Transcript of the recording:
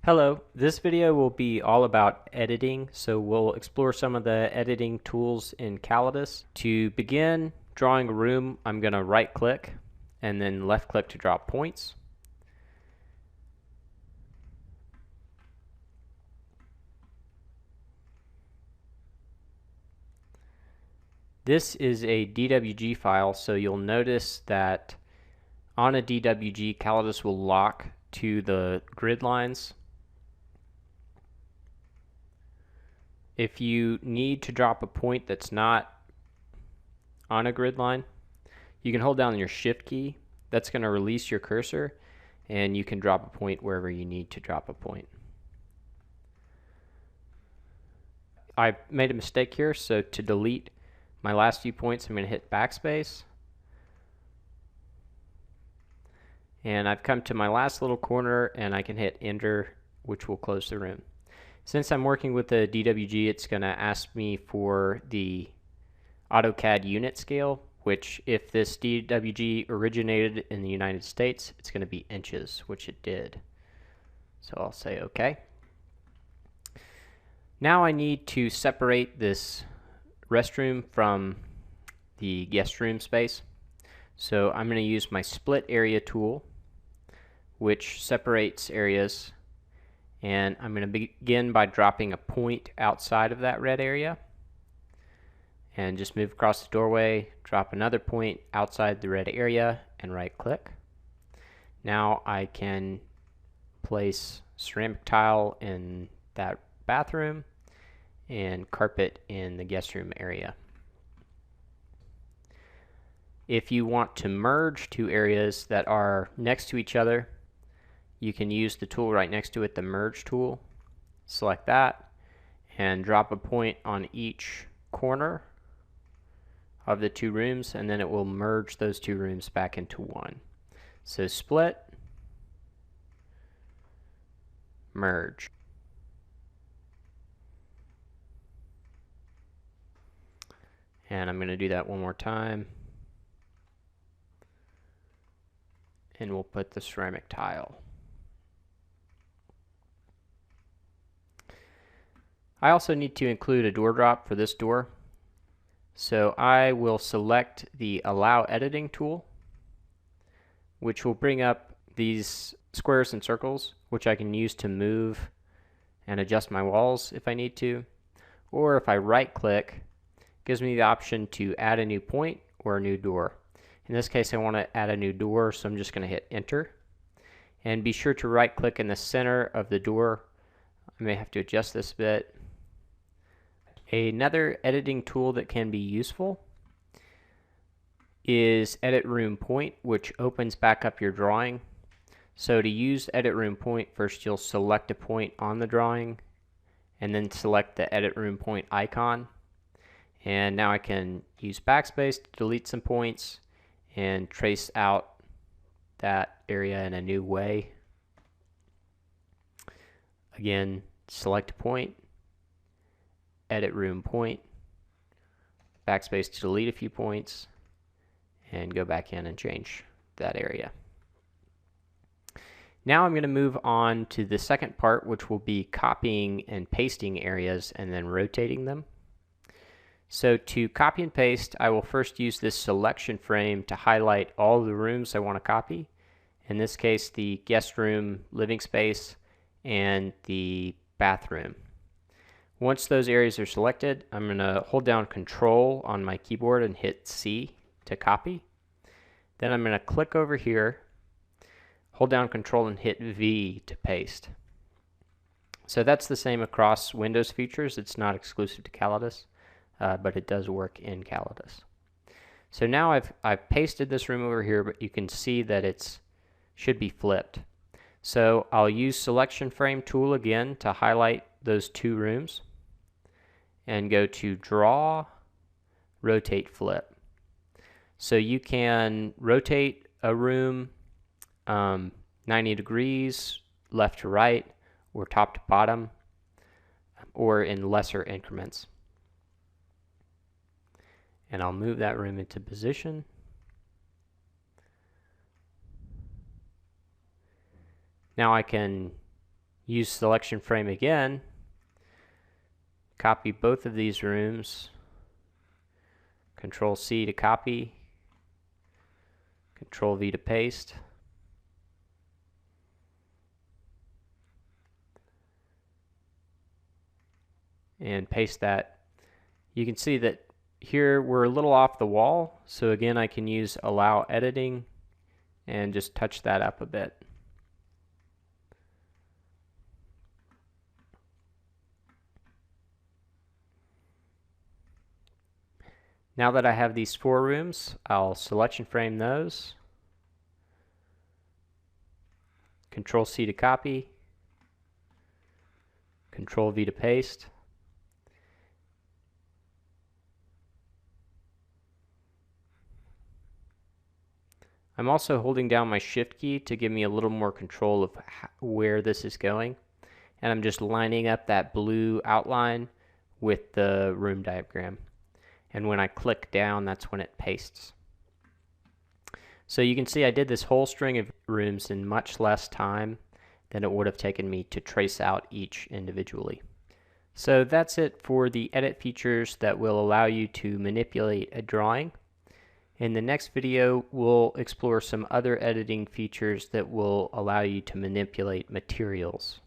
Hello, this video will be all about editing, so we'll explore some of the editing tools in Callidus. To begin drawing a room, I'm going to right click and then left click to draw points. This is a DWG file, so you'll notice that on a DWG, Callidus will lock to the grid lines. If you need to drop a point that's not on a grid line, you can hold down your shift key. That's going to release your cursor and you can drop a point wherever you need to drop a point. I made a mistake here, so to delete my last few points I'm going to hit backspace. And I've come to my last little corner and I can hit enter, which will close the room. Since I'm working with the DWG, it's going to ask me for the AutoCAD unit scale, which if this DWG originated in the United States, it's going to be inches, which it did. So I'll say OK. Now I need to separate this restroom from the guest room space. So I'm going to use my split area tool, which separates areas. And I'm going to begin by dropping a point outside of that red area. And just move across the doorway, drop another point outside the red area, and right click. Now I can place ceramic tile in that bathroom and carpet in the guest room area. If you want to merge two areas that are next to each other, you can use the tool right next to it, the merge tool. Select that and drop a point on each corner of the two rooms, and then it will merge those two rooms back into one. So split, merge. And I'm going to do that one more time. And we'll put the ceramic tile. I also need to include a door drop for this door. So I will select the Allow Editing tool, which will bring up these squares and circles, which I can use to move and adjust my walls if I need to. Or if I right click, it gives me the option to add a new point or a new door. In this case I want to add a new door, so I'm just going to hit enter. And be sure to right click in the center of the door. I may have to adjust this a bit. Another editing tool that can be useful is Edit Room Point, which opens back up your drawing. So to use Edit Room Point, first you'll select a point on the drawing and then select the Edit Room Point icon. And now I can use backspace to delete some points and trace out that area in a new way. Again, select a point, Edit Room Point, backspace to delete a few points, and go back in and change that area. Now I'm going to move on to the second part, which will be copying and pasting areas and then rotating them. So to copy and paste, I will first use this selection frame to highlight all the rooms I want to copy. In this case, the guest room, living space, and the bathroom. Once those areas are selected, I'm going to hold down Control on my keyboard and hit C to copy. Then I'm going to click over here, hold down Control and hit V to paste. So that's the same across Windows features. It's not exclusive to Callidus, but it does work in Callidus. So now I've pasted this room over here, but you can see that it should be flipped. So I'll use Selection Frame tool again to highlight those two rooms and go to Draw, Rotate, Flip. So you can rotate a room 90 degrees, left to right, or top to bottom, or in lesser increments. And I'll move that room into position. Now I can use selection frame again, copy both of these rooms, Control C to copy, Control V to paste, and paste that. You can see that here we're a little off the wall, so again I can use allow editing and just touch that up a bit. Now that I have these 4 rooms, I'll selection frame those, Control C to copy, Control V to paste, I'm also holding down my Shift key to give me a little more control of where this is going, and I'm just lining up that blue outline with the room diagram. And when I click down, that's when it pastes. So you can see I did this whole string of rooms in much less time than it would have taken me to trace out each individually. So that's it for the edit features that will allow you to manipulate a drawing. In the next video, we'll explore some other editing features that will allow you to manipulate materials.